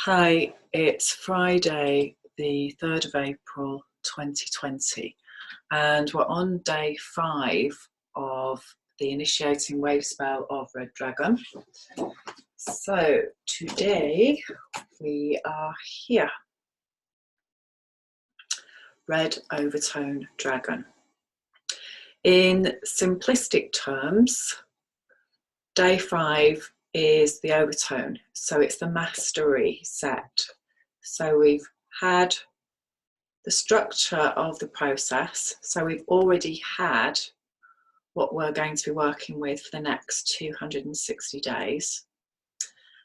Hi, it's Friday, the 3rd of April 2020, and we're on day 5 of the initiating wave spell of Red Dragon. So today we are here, Red Overtone Dragon. In simplistic terms, day 5 is the overtone, so it's the mastery set. So we've had the structure of the process, so we've already had what we're going to be working with for the next 260 days.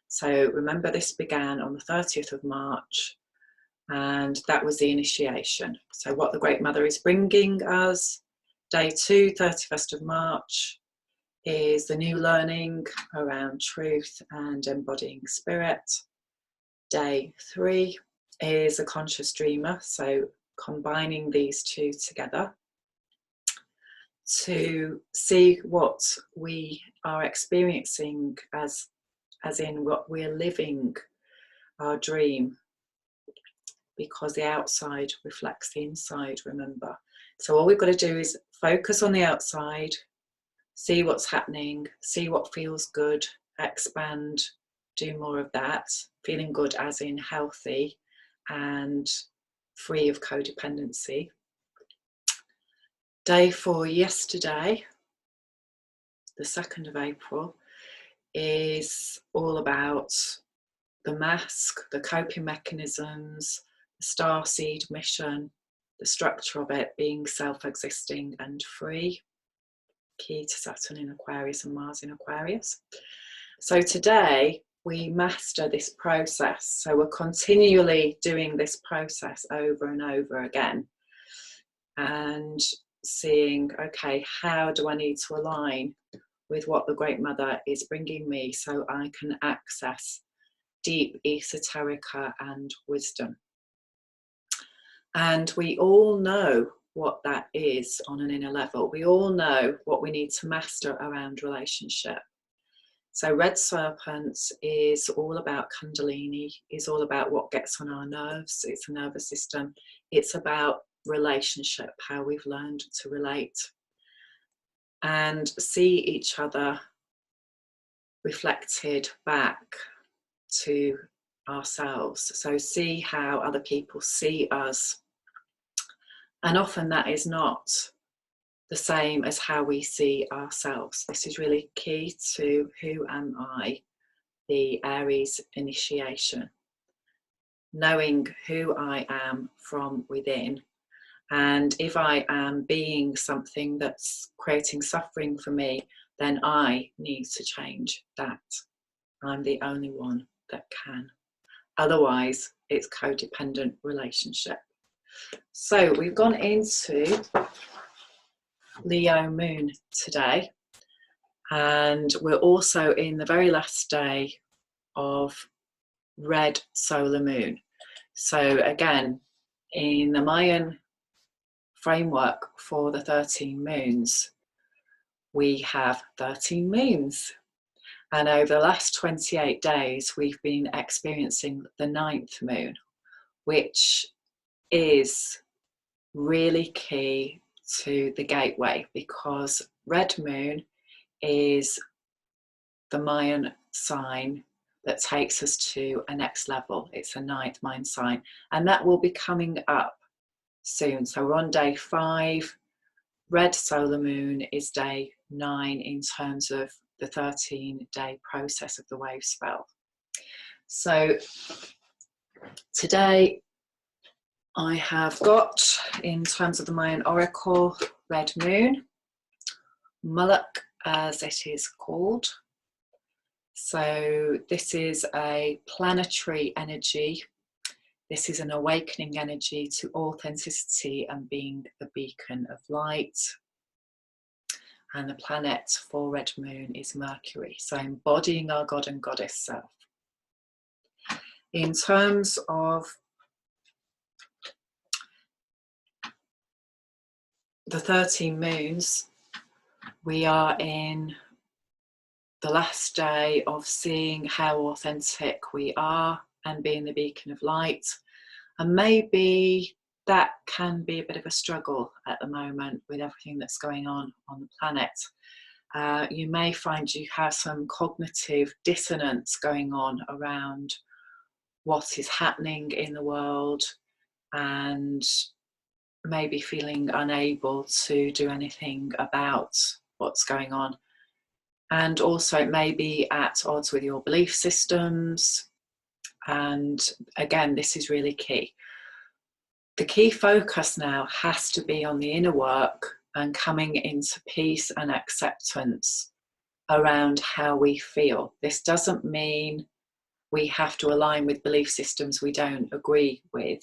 So remember, this began on the 30th of March, and that was the initiation. So what the Great Mother is bringing us, day 2, 31st of March, is the new learning around truth and embodying spirit. Day 3 is a conscious dreamer, so combining these two together to see what we are experiencing as in what we're living our dream, because the outside reflects the inside, remember. So all we've got to do is focus on the outside, see what's happening, see what feels good, expand, do more of that. Feeling good as in healthy and free of codependency. Day 4 yesterday, the 2nd of April, is all about the mask, the coping mechanisms, the starseed mission, the structure of it being self-existing and free. Key to Saturn in Aquarius and Mars in Aquarius. So today we master this process. So we're continually doing this process over and over again and seeing, okay, how do I need to align with what the Great Mother is bringing me so I can access deep esoterica and wisdom. And we all know what that is on an inner level. We all know what we need to master around relationship. So Red Serpent is all about Kundalini, is all about what gets on our nerves. It's a nervous system. It's about relationship, how we've learned to relate and see each other reflected back to ourselves. So see how other people see us. And often that is not the same as how we see ourselves. This is really key to Who Am I? The Aries initiation. Knowing who I am from within. And if I am being something that's creating suffering for me, then I need to change that. I'm the only one that can. Otherwise, it's codependent relationship. So we've gone into Leo moon today, and we're also in the very last day of red solar moon. So again, in the Mayan framework for the 13 moons, we have 13 moons. And over the last 28 days, we've been experiencing the 9th moon, which is really key to the gateway, because red moon is the Mayan sign that takes us to a next level. It's a 9th Mayan sign, and that will be coming up soon. So we're on day 5. Red solar moon is day 9 in terms of the 13-day process of the wave spell. So today I have got, in terms of the Mayan oracle, red moon, Mulak as it is called. So this is a planetary energy. This is an awakening energy to authenticity and being the beacon of light. And the planet for red moon is Mercury, so embodying our God and Goddess self. In terms of the 13 moons, we are in the last day of seeing how authentic we are and being the beacon of light. And maybe that can be a bit of a struggle at the moment with everything that's going on the planet. You may find you have some cognitive dissonance going on around what is happening in the world, and maybe feeling unable to do anything about what's going on. And also it may be at odds with your belief systems. And again, this is really key. The key focus now has to be on the inner work and coming into peace and acceptance around how we feel. This doesn't mean we have to align with belief systems we don't agree with.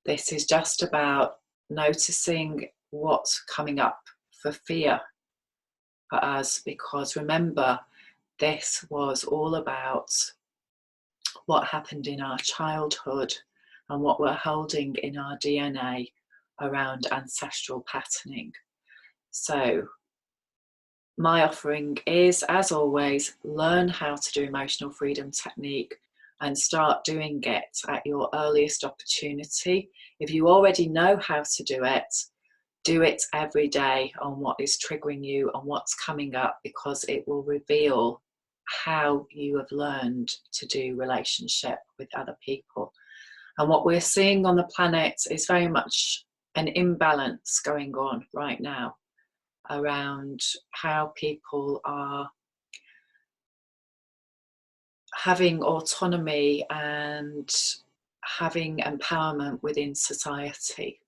This is just about noticing what's coming up for fear for us, because remember, this was all about what happened in our childhood and what we're holding in our DNA around ancestral patterning. So my offering is, as always, learn how to do emotional freedom technique and start doing it at your earliest opportunity. If you already know how to do it every day on what is triggering you and what's coming up, because it will reveal how you have learned to do relationship with other people. And what we're seeing on the planet is very much an imbalance going on right now around how people are having autonomy and having empowerment within society.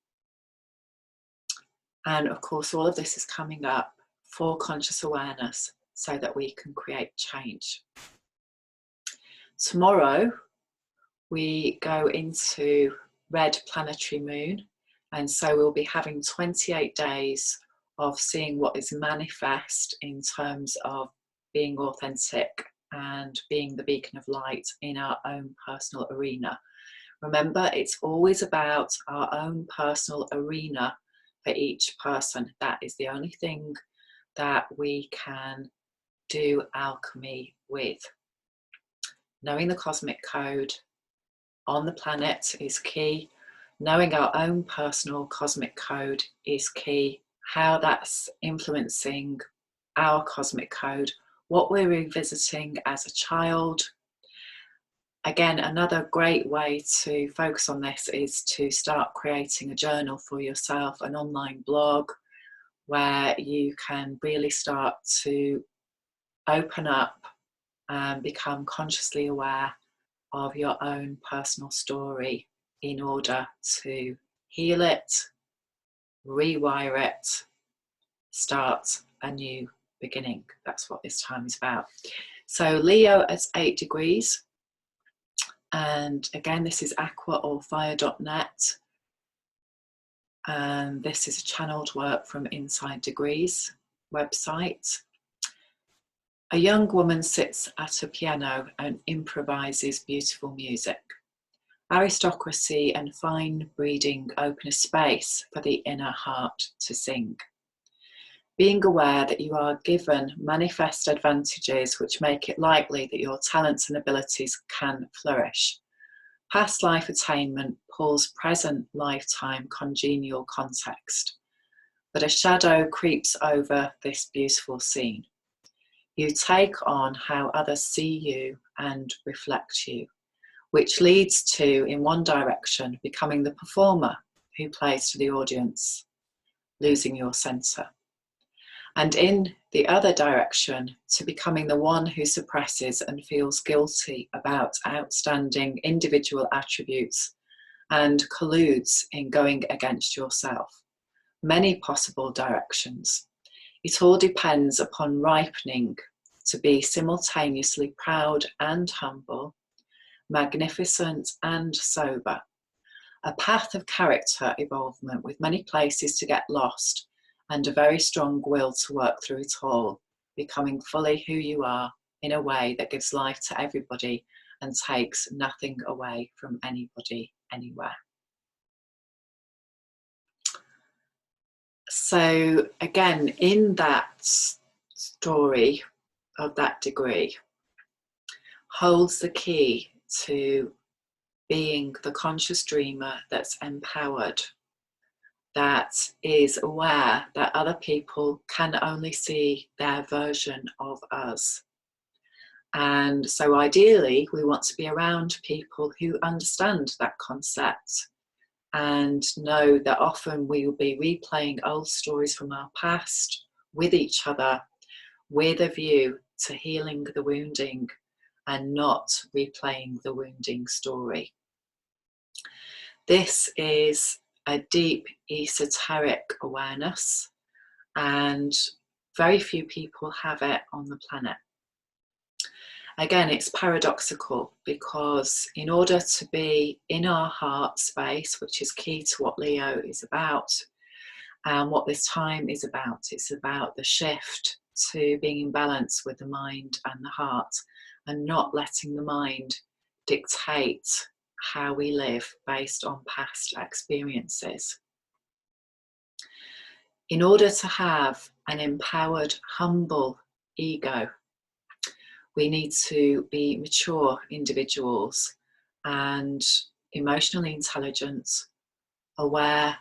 And of course, all of this is coming up for conscious awareness so that we can create change. Tomorrow, we go into red planetary moon. And so we'll be having 28 days of seeing what is manifest in terms of being authentic and being the beacon of light in our own personal arena. Remember, it's always about our own personal arena for each person. That is the only thing that we can do alchemy with. Knowing the cosmic code on the planet is key. Knowing our own personal cosmic code is key. How that's influencing our cosmic code, what we're revisiting as a child. Again, another great way to focus on this is to start creating a journal for yourself, an online blog where you can really start to open up and become consciously aware of your own personal story in order to heal it, rewire it, start a new beginning. That's what this time is about. So Leo at 8 degrees. And again, this is aquaorfire.net. And this is a channeled work from Inside Degrees website. A young woman sits at a piano and improvises beautiful music. Aristocracy and fine breeding open a space for the inner heart to sing. Being aware that you are given manifest advantages which make it likely that your talents and abilities can flourish. Past life attainment pulls present lifetime congenial context, but a shadow creeps over this beautiful scene. You take on how others see you and reflect you, which leads to, in one direction, becoming the performer who plays to the audience, losing your centre. And in the other direction, to becoming the one who suppresses and feels guilty about outstanding individual attributes and colludes in going against yourself. Many possible directions. It all depends upon ripening to be simultaneously proud and humble, magnificent and sober. A path of character evolvement with many places to get lost and a very strong will to work through it all, becoming fully who you are in a way that gives life to everybody and takes nothing away from anybody anywhere. So again, in that story of that degree holds the key to being the conscious dreamer that's empowered, that is aware that other people can only see their version of us. And so ideally, we want to be around people who understand that concept and know that often we will be replaying old stories from our past with each other, with a view to healing the wounding and not replaying the wounding story. This is a deep esoteric awareness, and very few people have it on the planet. Again, it's paradoxical because in order to be in our heart space, which is key to what Leo is about and what this time is about, it's about the shift to being in balance with the mind and the heart and not letting the mind dictate how we live based on past experiences. In order to have an empowered, humble ego, we need to be mature individuals and emotionally intelligent, aware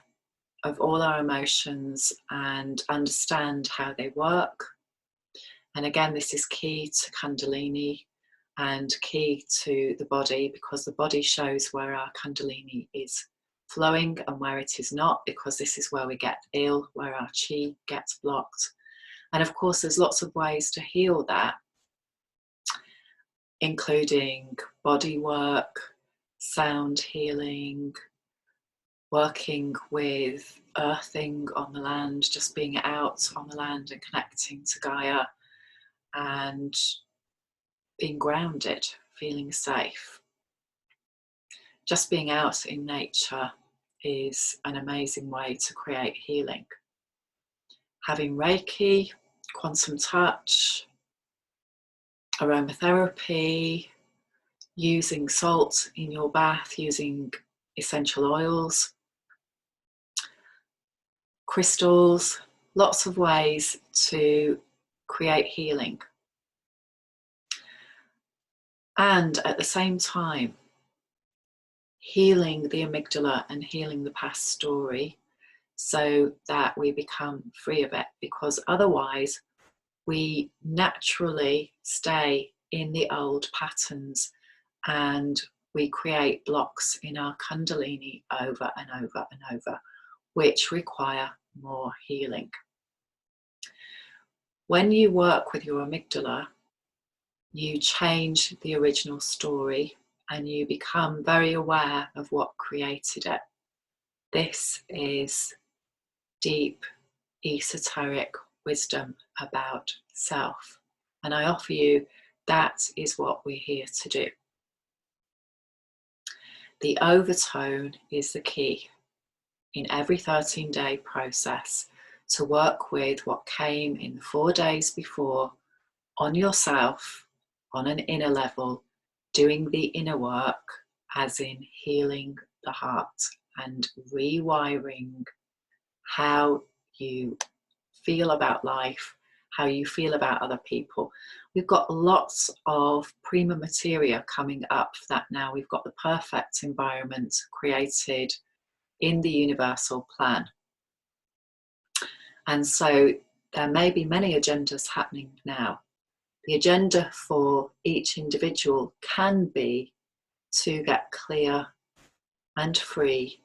of all our emotions and understand how they work. And again, this is key to Kundalini and key to the body, because the body shows where our Kundalini is flowing and where it is not, because this is where we get ill, where our chi gets blocked. And of course, there's lots of ways to heal that, including body work, sound healing, working with earthing on the land, just being out on the land and connecting to Gaia and being grounded, feeling safe. Just being out in nature is an amazing way to create healing. Having Reiki, quantum touch, aromatherapy, using salt in your bath, using essential oils, crystals, lots of ways to create healing. And at the same time, healing the amygdala and healing the past story so that we become free of it, because otherwise we naturally stay in the old patterns and we create blocks in our Kundalini over and over and over, which require more healing. When you work with your amygdala, you change the original story and you become very aware of what created it. This is deep, esoteric wisdom about self. And I offer you that is what we're here to do. The overtone is the key in every 13-day process to work with what came in the 4 days before on yourself, on an inner level, doing the inner work, as in healing the heart and rewiring how you feel about life, how you feel about other people. We've got lots of prima materia coming up for that now. We've got the perfect environment created in the universal plan. And so there may be many agendas happening now. The agenda for each individual can be to get clear and free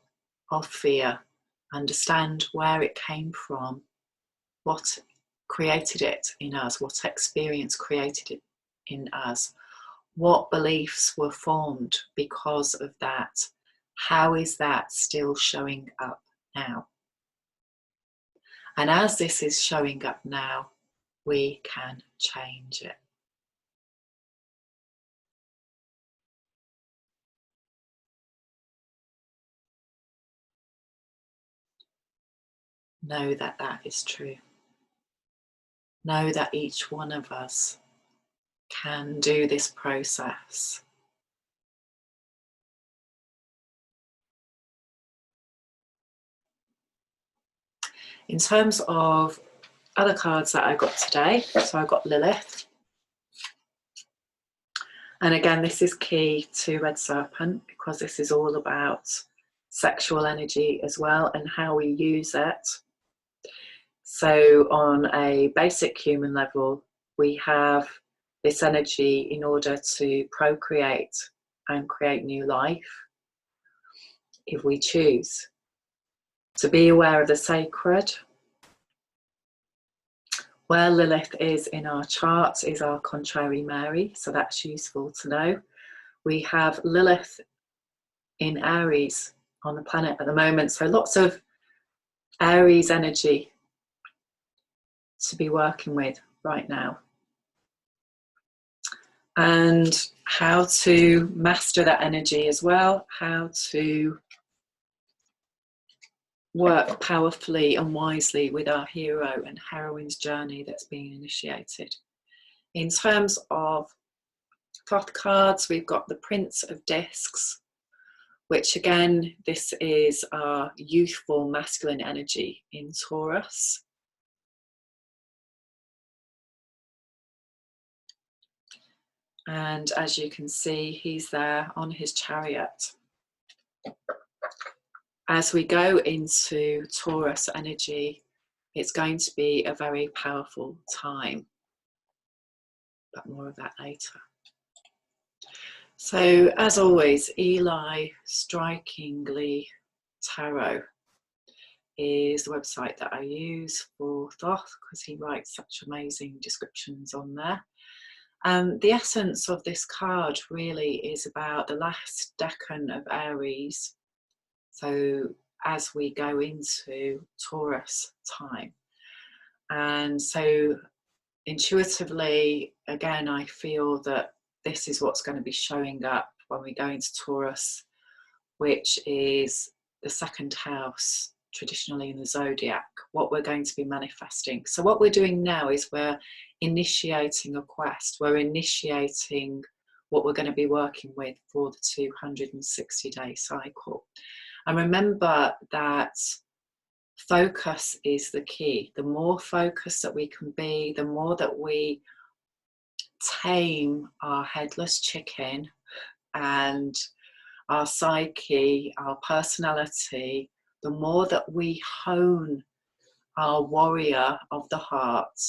of fear, understand where it came from, what created it in us, what experience created it in us, what beliefs were formed because of that, how is that still showing up now? And as this is showing up now, we can change it. Know that that is true. Know that each one of us can do this process. In terms of other cards that I got today, so I got Lilith, And again, this is key to Red Serpent, because this is all about sexual energy as well and how we use it. So on a basic human level, we have this energy in order to procreate and create new life, if we choose. To be aware of the sacred. Where Lilith is in our chart is our contrary Mary, so that's useful to know. We have Lilith in Aries on the planet at the moment, so lots of Aries energy to be working with right now. And how to master that energy as well, how to work powerfully and wisely with our hero and heroine's journey that's being initiated. In terms of cloth cards, we've got the Prince of Discs, which again, this is our youthful masculine energy in Taurus. And as you can see, he's there on his chariot. As we go into Taurus energy, it's going to be a very powerful time, but more of that later. So as always, Eli Strikingly Tarot is the website that I use for Thoth, because he writes such amazing descriptions on there. The essence of this card really is about the last decan of Aries, so as we go into Taurus time. And so intuitively, again, I feel that this is what's going to be showing up when we go into Taurus, which is the second house traditionally in the zodiac, what we're going to be manifesting. So what we're doing now is we're initiating a quest, we're initiating what we're going to be working with for the 260-day cycle. And remember that focus is the key. The more focused that we can be, the more that we tame our headless chicken and our psyche, our personality, the more that we hone our warrior of the heart,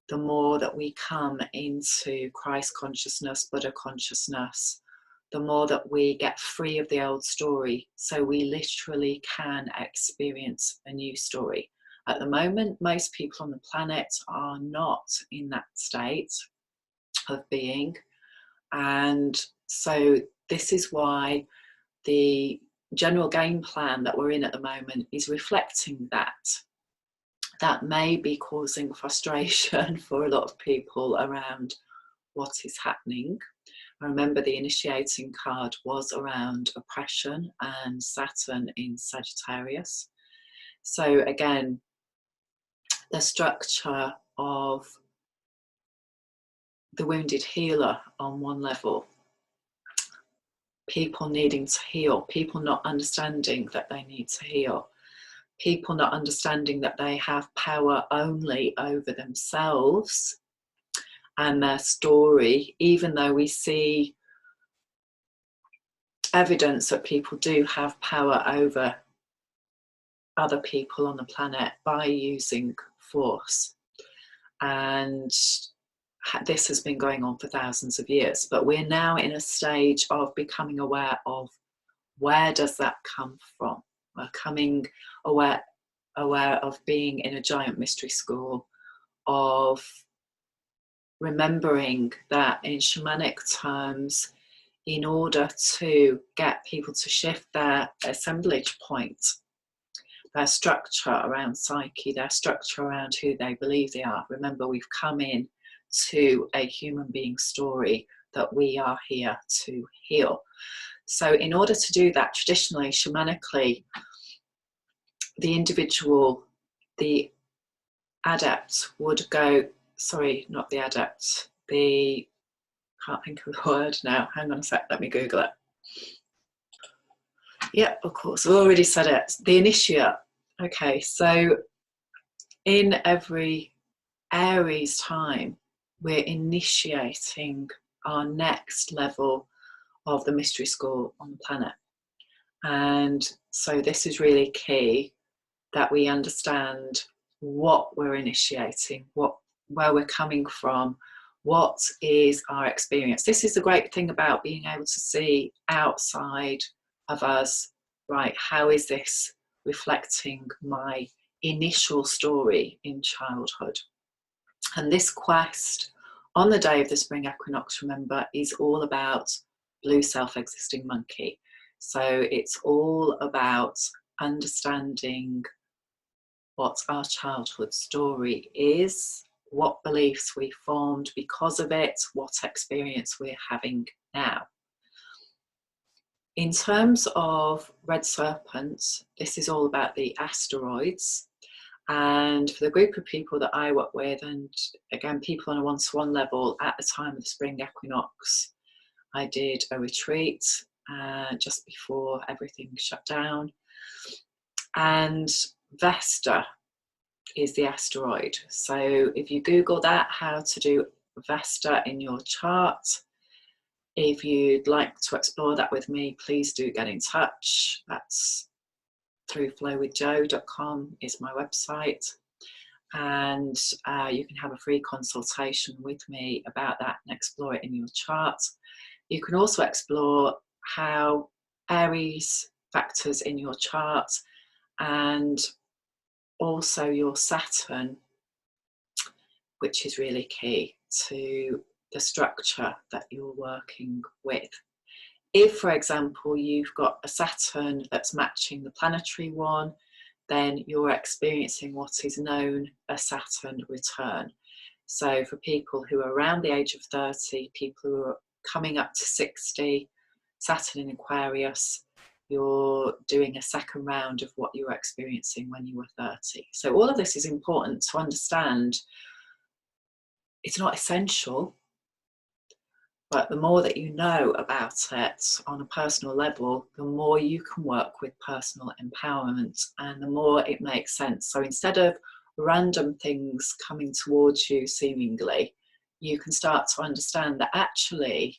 the more that we come into Christ consciousness, Buddha consciousness, the more that we get free of the old story, so we literally can experience a new story. At the moment, most people on the planet are not in that state of being, and so this is why the general game plan that we're in at the moment is reflecting that. That may be causing frustration for a lot of people around what is happening. I remember the initiating card was around oppression and Saturn in Sagittarius. So again, the structure of the wounded healer on one level, people needing to heal, people not understanding that they need to heal, people not understanding that they have power only over themselves and their story, even though we see evidence that people do have power over other people on the planet by using force. And this has been going on for thousands of years, but we're now in a stage of becoming aware of where does that come from. We're coming aware of being in a giant mystery school, of remembering that in shamanic terms, in order to get people to shift their assemblage point, their structure around psyche, their structure around who they believe they are. Remember, we've come in to a human being story that we are here to heal. So in order to do that, traditionally, shamanically, the individual, the adept would go, sorry, not the adept, the, can't think of the word now, hang on a sec, let me Google it. Yep, of course, I've already said it, the initiate. Okay, so in every Aries time, we're initiating our next level of the mystery school on the planet. And so this is really key, that we understand what we're initiating, where we're coming from, what is our experience. This is the great thing about being able to see outside of us, right? How is this reflecting my initial story in childhood? And this quest on the day of the spring equinox, remember, is all about blue self-existing monkey. So it's all about understanding what our childhood story is, what beliefs we formed because of it, what experience we're having now. In terms of red serpents, this is all about the asteroids. And for the group of people that I work with, and again, people on a one-to-one level, at the time of the spring equinox, I did a retreat just before everything shut down. And Vesta is the asteroid. So if you Google that, how to do Vesta in your chart, if you'd like to explore that with me, please do get in touch. That's through flowwithjo.com is my website. And you can have a free consultation with me about that and explore it in your chart. You can also explore how Aries factors in your chart, and also your Saturn, which is really key to the structure that you're working with. If, for example, you've got a Saturn that's matching the planetary one, then you're experiencing what is known as Saturn return. So for people who are around the age of 30, people who are coming up to 60, Saturn in Aquarius, you're doing a second round of what you were experiencing when you were 30. So all of this is important to understand. It's not essential, but the more that you know about it on a personal level, the more you can work with personal empowerment, and the more it makes sense. So instead of random things coming towards you seemingly, you can start to understand that actually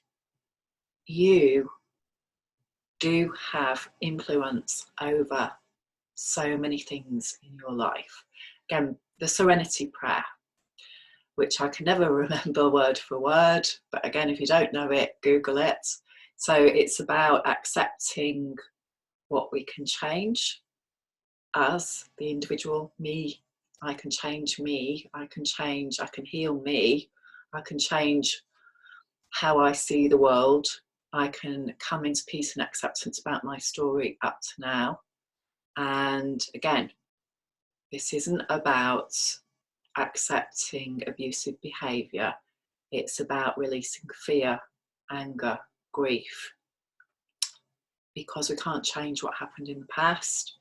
you do have influence over so many things in your life. Again, the Serenity Prayer, which I can never remember word for word, but again, if you don't know it, Google it. So it's about accepting what we can change, us, the individual, me. I can change me, I can heal me, I can change how I see the world, I can come into peace and acceptance about my story up to now. And again, this isn't about accepting abusive behaviour, it's about releasing fear, anger, grief, because we can't change what happened in the past.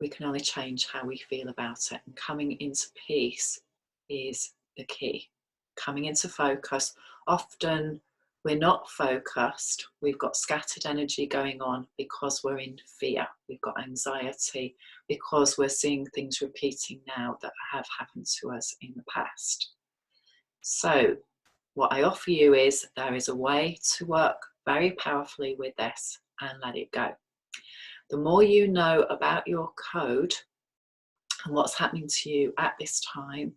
We can only change how we feel about it, and coming into peace is the key. Coming into focus. Often we're not focused, we've got scattered energy going on because we're in fear, we've got anxiety, because we're seeing things repeating now that have happened to us in the past. So what I offer you is there is a way to work very powerfully with this and let it go. The more you know about your code and what's happening to you at this time,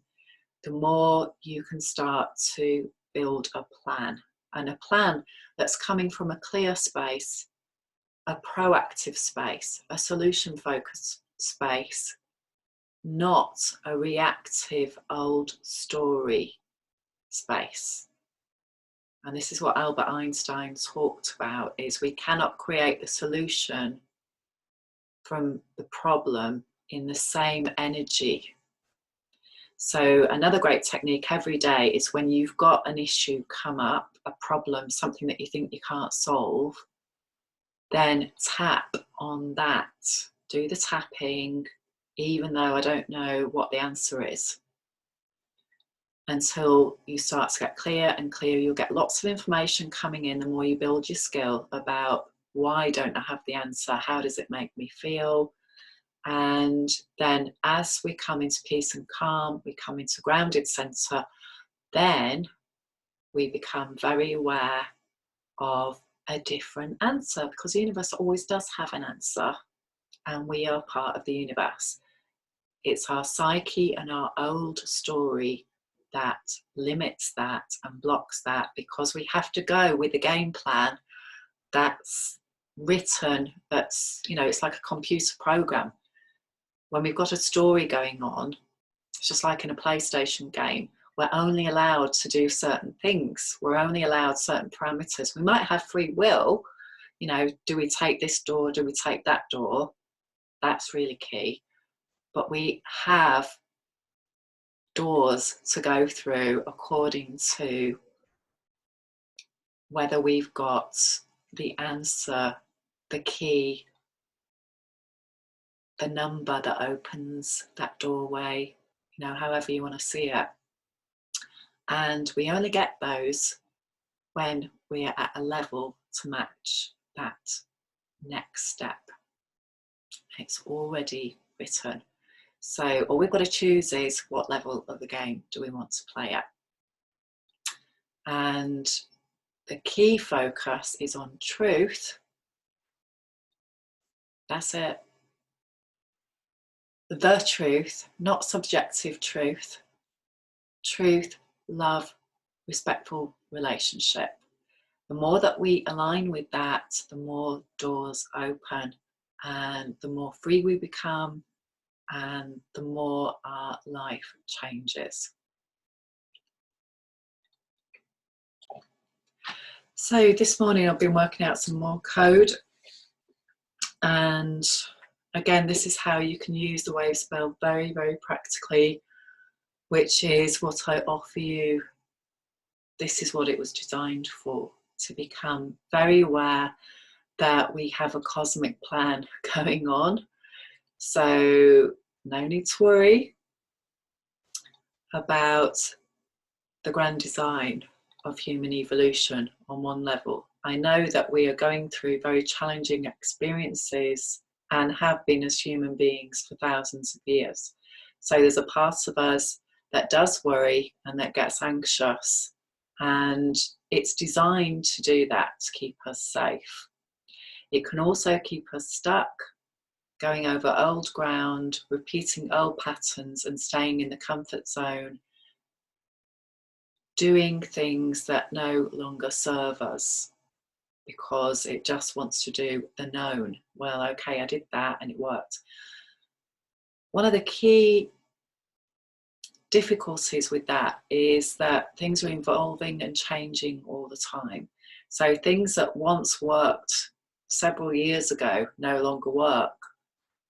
the more you can start to build a plan, and a plan that's coming from a clear space, a proactive space, a solution-focused space, not a reactive old story space. And this is what Albert Einstein talked about, is we cannot create the solution from the problem in the same energy. So another great technique every day is when you've got an issue come up, a problem, something that you think you can't solve, then tap on that. Do the tapping, even though I don't know what the answer is. Until you start to get clear and clear, you'll get lots of information coming in the more you build your skill about why don't I have the answer, how does it make me feel. And then as we come into peace and calm, we come into grounded center, then we become very aware of a different answer, because the universe always does have an answer, and we are part of the universe. It's our psyche and our old story that limits that and blocks that, because we have to go with a game plan that's written, that's, you know, it's like a computer program. When we've got a story going on, it's just like in a PlayStation game. We're only allowed to do certain things. We're only allowed certain parameters. We might have free will, you know, do we take this door? Do we take that door? That's really key. But we have doors to go through according to whether we've got the answer, the key, the number that opens that doorway, you know, however you want to see it. And we only get those when we are at a level to match that next step. It's already written. So all we've got to choose is what level of the game do we want to play at. And the key focus is on truth. That's it. The truth, not subjective truth. Truth, love, respectful relationship. The more that we align with that, the more doors open and the more free we become, and the more our life changes. So this morning I've been working out some more code, and again, this is how you can use the wave spell very, very practically, which is what I offer you. This is what it was designed for, to become very aware that we have a cosmic plan going on. So no need to worry about the grand design of human evolution on one level. I know that we are going through very challenging experiences and have been as human beings for thousands of years. So there's a part of us that does worry and that gets anxious, and it's designed to do that, to keep us safe. It can also keep us stuck, going over old ground, repeating old patterns and staying in the comfort zone, doing things that no longer serve us because it just wants to do the known. Well, okay, I did that and it worked. One of the key difficulties with that is that things are evolving and changing all the time. So things that once worked several years ago no longer work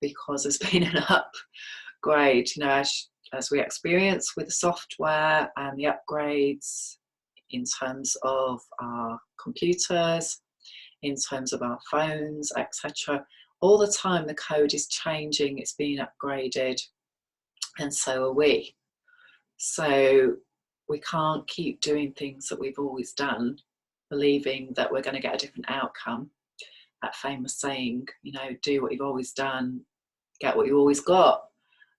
because there's been an upgrade, you know, as we experience with the software and the upgrades in terms of our computers, in terms of our phones, etc. All the time the code is changing, it's being upgraded, and so are we. So we can't keep doing things that we've always done, believing that we're going to get a different outcome. That famous saying, you know, do what you've always done, get what you always got.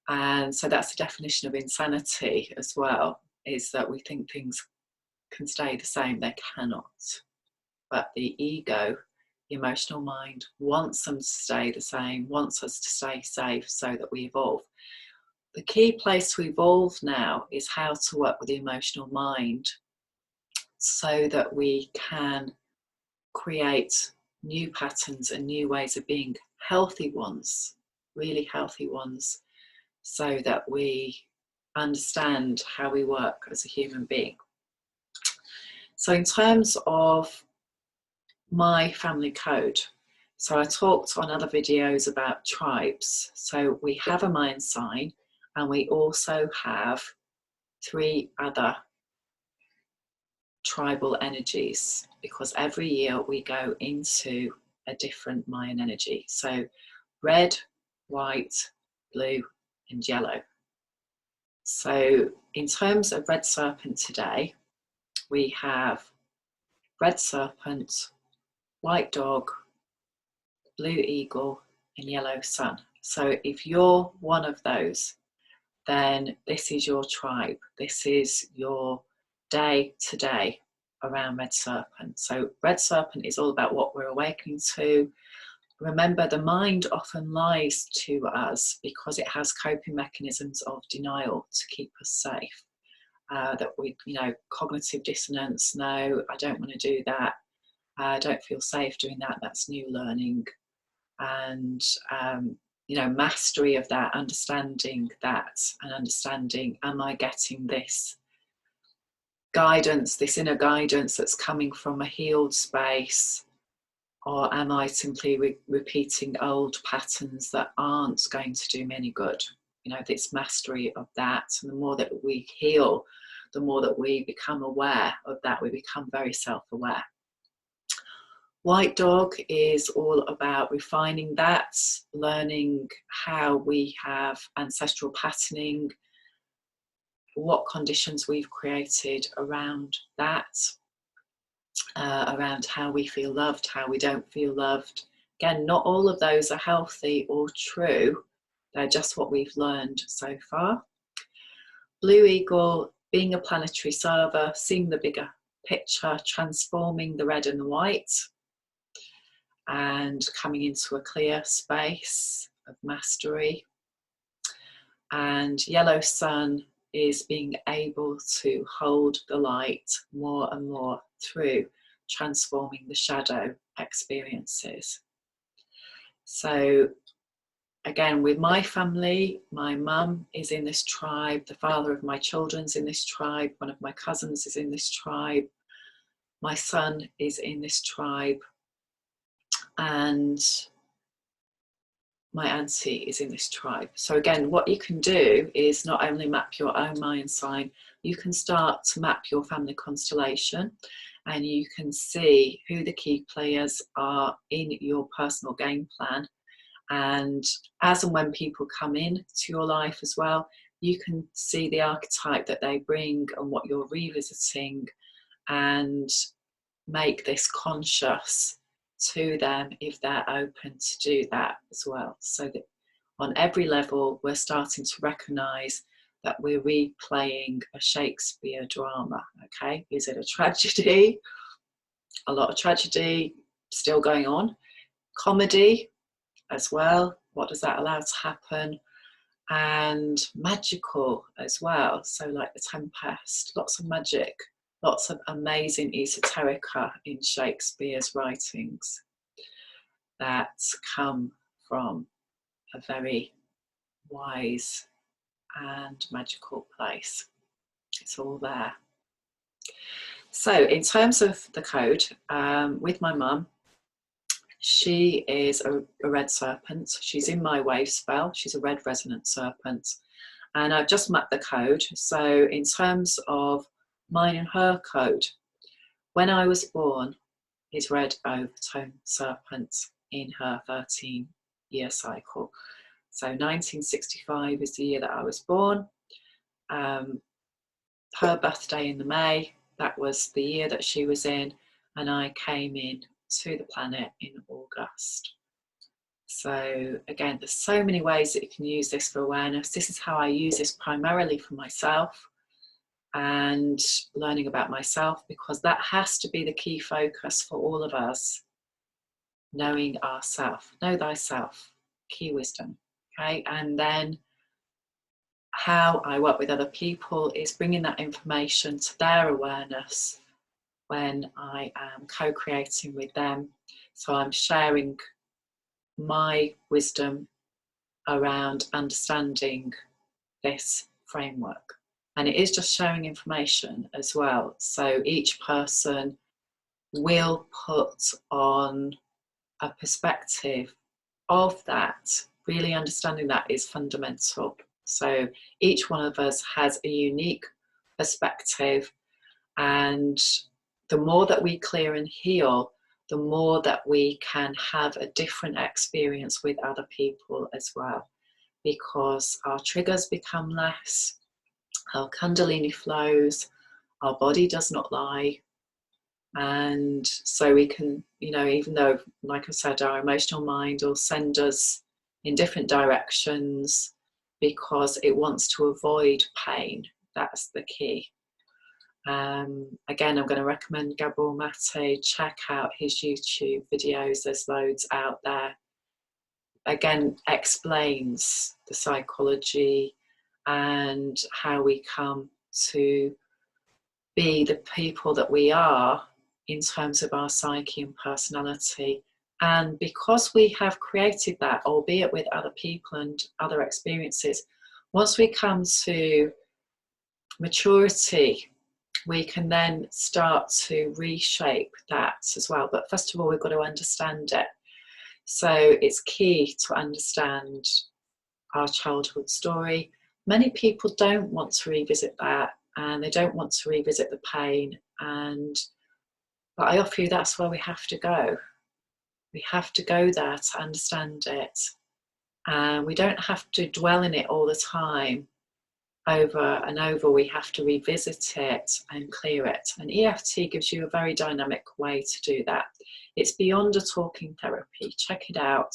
And so that's the definition of insanity as well, is that we think things can stay the same. They cannot. But the ego, the emotional mind, wants them to stay the same, wants us to stay safe so that we evolve. The key place to evolve now is how to work with the emotional mind so that we can create new patterns and new ways of being, healthy ones, really healthy ones, so that we understand how we work as a human being. So in terms of my family code, so I talked on other videos about tribes. So we have a mind sign, and we also have 3 other tribal energies, because every year we go into a different Mayan energy. So red, white, blue and yellow. So in terms of red serpent today, we have red serpent, white dog, blue eagle and yellow sun. So if you're one of those, then this is your tribe. This is your day today. around Red Serpent. So Red Serpent is all about what we're awakening to. Remember, the mind often lies to us because it has coping mechanisms of denial to keep us safe. That we, cognitive dissonance, no, I don't want to do that. I don't feel safe doing that. That's new learning. And, mastery of that, understanding that, and understanding, am I getting this guidance, this inner guidance that's coming from a healed space? Or am I simply repeating old patterns that aren't going to do me any good? This mastery of that. And the more that we heal, the more that we become aware of that, we become very self-aware. White Dog is all about refining that, learning how we have ancestral patterning, what conditions we've created around that, around how we feel loved, how we don't feel loved. Again, not all of those are healthy or true. They're just what we've learned so far. Blue Eagle, being a planetary server, seeing the bigger picture, transforming the red and the white, and coming into a clear space of mastery. And Yellow Sun is being able to hold the light more and more through transforming the shadow experiences. So again, with my family, my mum is in this tribe, the father of my children's in this tribe, one of my cousins is in this tribe, my son is in this tribe, and my auntie is in this tribe. So again, what you can do is not only map your own Mayan sign, you can start to map your family constellation, and you can see who the key players are in your personal game plan. And as and when people come in to your life as well, you can see the archetype that they bring and what you're revisiting, and make this conscious to them if they're open to do that as well. So that on every level, we're starting to recognize that we're replaying a Shakespeare drama. Okay, is it a tragedy? A lot of tragedy still going on. Comedy as well. What does that allow to happen? And magical as well. So like the Tempest, lots of magic, lots of amazing esoterica in Shakespeare's writings that come from a very wise and magical place. It's all there. So in terms of the code, with my mum, she is a red serpent. She's in my wave spell. She's a red resonant serpent. And I've just mapped the code. So in terms of mine and her code, when I was born, is red overtone serpent in her 13-year cycle. So 1965 is the year that I was born. Her birthday in the May, that was the year that she was in, and I came in to the planet in August. So again, there's so many ways that you can use this for awareness. This is how I use this primarily for myself and learning about myself, because that has to be the key focus for all of us. Knowing ourself, know thyself, key wisdom. Okay, and then how I work with other people is bringing that information to their awareness when I am co-creating with them. So I'm sharing my wisdom around understanding this framework. And it is just sharing information as well. So each person will put on a perspective of that. Really understanding that is fundamental. So each one of us has a unique perspective, and the more that we clear and heal, the more that we can have a different experience with other people as well, because our triggers become less, our kundalini flows, our body does not lie. And so we can, even though, like I said, our emotional mind will send us in different directions because it wants to avoid pain. That's the key. Again, I'm going to recommend Gabor Mate. Check out his YouTube videos. There's loads out there. Again, explains the psychology and how we come to be the people that we are in terms of our psyche and personality. And because we have created that, albeit with other people and other experiences, once we come to maturity, we can then start to reshape that as well. But first of all, we've got to understand it. So it's key to understand our childhood story. Many people don't want to revisit that, and they don't want to revisit the pain. But I offer you that's where we have to go. We have to go there to understand it. And we don't have to dwell in it all the time. Over and over, we have to revisit it and clear it. And EFT gives you a very dynamic way to do that. It's beyond a talking therapy. Check it out.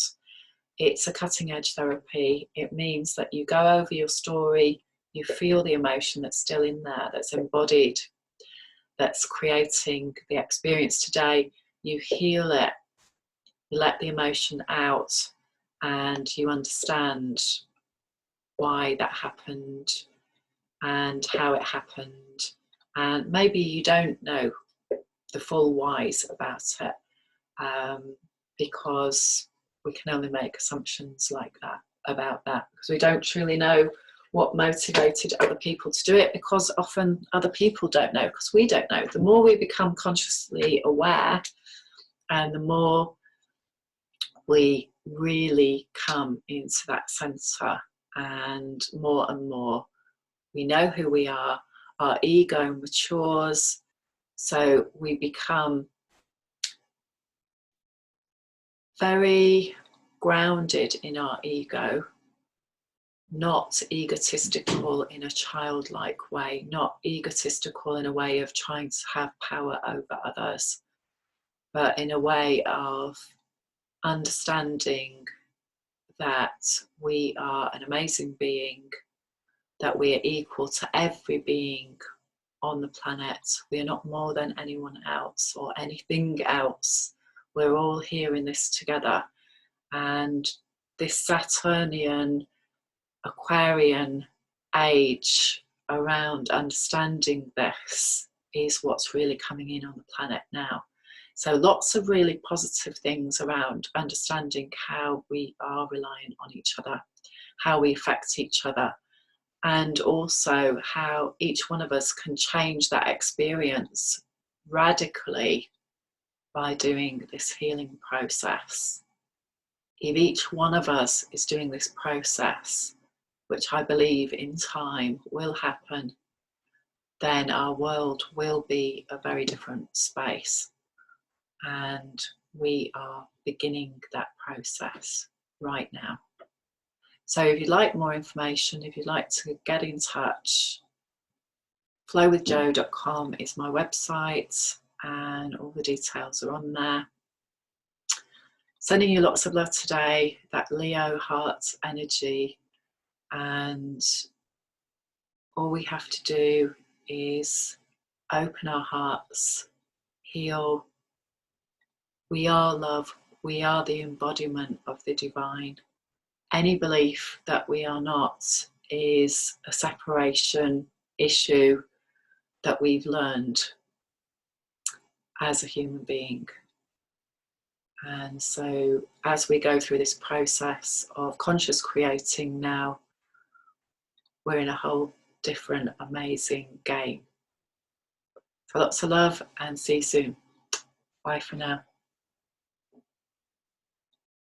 It's a cutting edge therapy. It means that you go over your story, you feel the emotion that's still in there, that's embodied, that's creating the experience today. You heal it, you let the emotion out, and you understand why that happened and how it happened. And maybe you don't know the full whys about it, because we can only make assumptions like that about that, because we don't truly know what motivated other people to do it, because often other people don't know, because we don't know. The more we become consciously aware, and the more we really come into that centre, and more we know who we are, our ego matures, so we become very grounded in our ego, not egotistical in a childlike way, not egotistical in a way of trying to have power over others, but in a way of understanding that we are an amazing being, that we are equal to every being on the planet. We are not more than anyone else or anything else. We're all here in this together. And this Saturnian, Aquarian age around understanding this is what's really coming in on the planet now. So lots of really positive things around understanding how we are reliant on each other, how we affect each other, and also how each one of us can change that experience radically by doing this healing process. If each one of us is doing this process, which I believe in time will happen, then our world will be a very different space. And we are beginning that process right now. So if you'd like more information, if you'd like to get in touch, flowwithjo.com is my website, and all the details are on there. Sending you lots of love today, that Leo heart energy, and all we have to do is open our hearts, heal. We are love, we are the embodiment of the divine. Any belief that we are not is a separation issue that we've learned as a human being. And so as we go through this process of conscious creating now, we're in a whole different amazing game. So lots of love, and see you soon. Bye for now.